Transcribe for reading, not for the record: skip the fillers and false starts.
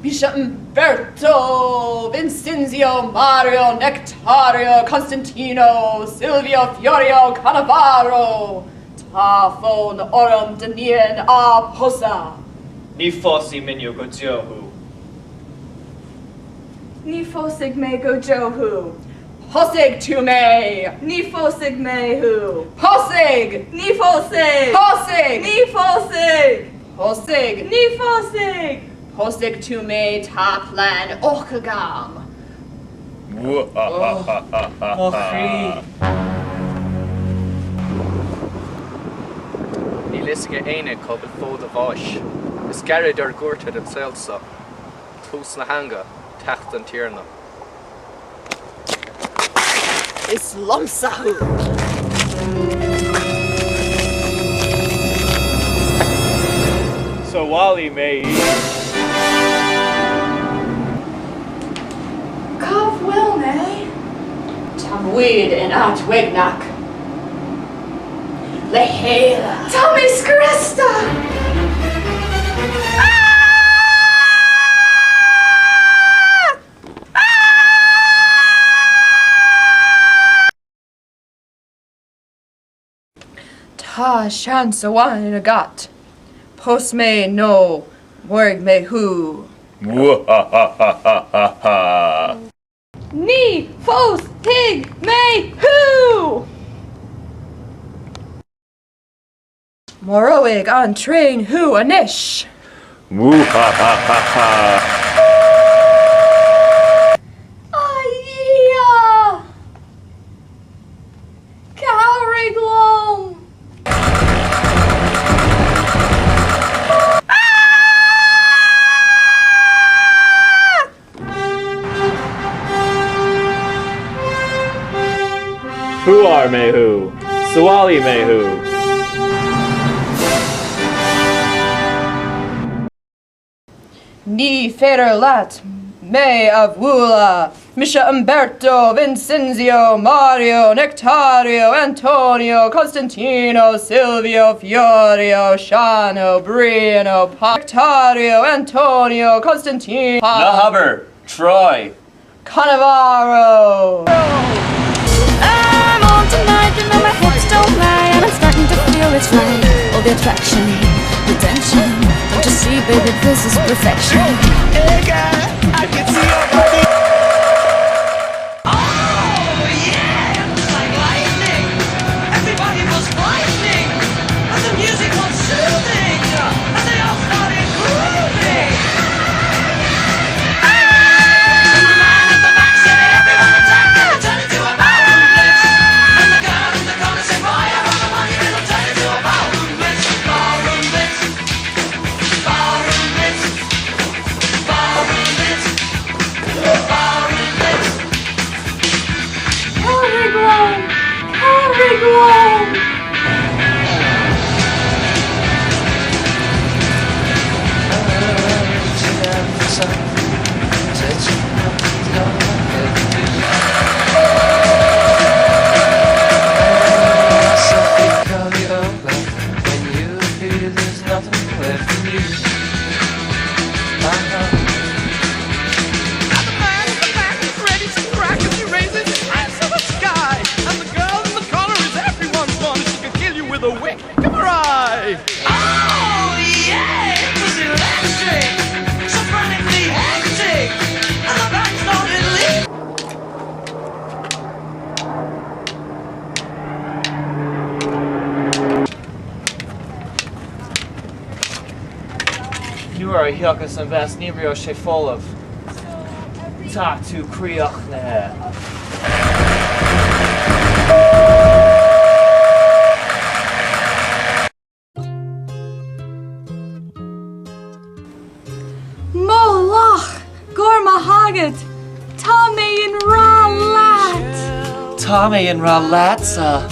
Misha Umberto, Vincenzio, Mario, Nectario, Constantino, Silvio, Fiorio, Cannavaro, Tafon, Orum, Danien, A Posa. Ni fossi minyo go Johu. Ni fosig me go Johu. Hosig to me. Ni fosig me hu. Hosig. Ni fosig. Hosig. Ni fosig. Hosig. Ni fosig. Hosig to me, Taplan, Okagam. Mochri. Ní lisige éine cobil fód a bháis. Is garid ar gúirte an saolsa. Tús na hanga, techt an tíarna. Is Lumsahu. So Wally may Cov will me. Tamweed and Atwignak. Lehela. Tommy Scrista. Ta Shansawan Agat. Post me no, Morg me who. Ni fos tig me hu. Moroig on train who anish. Aya. Cowriglom. Who are Mehu? Suwali Mehu. Ni Federlat, me of Wula, Misha Umberto, Vincenzio, Mario, Nectario, Antonio, Constantino, Silvio, Fiorio, Shano, Briano, Nectario, Antonio, Constantino, Nahaber, Troy. Cannavaro. I'm on tonight, you know my hips don't lie, and I'm starting to feel it's right. All the attraction, the tension. Don't you see, baby, this is perfection. Hey girl, I can see your body. Oh yeah, it was like lightning. Everybody was lightning, and the music was soothing, and they all started grooving. And the man at the back said, everyone attack, and it turned into a ballroom blitz. And the girl in the corner said, boy, I want the money, it'll turn into a ballroom blitz. Ballroom blitz. Ballroom blitz. Ballroom blitz. Ballroom blitz. Cowriglom. Cowriglom. Oh yeah, it was electric, so frantically hectic, and the band started leaving. You are a Hilkas and Vast Nibrio Shefolov. Tatu Kriachne. Molach. Gorma Haggett. Tommy and Ralat. Tommy and Ralatza.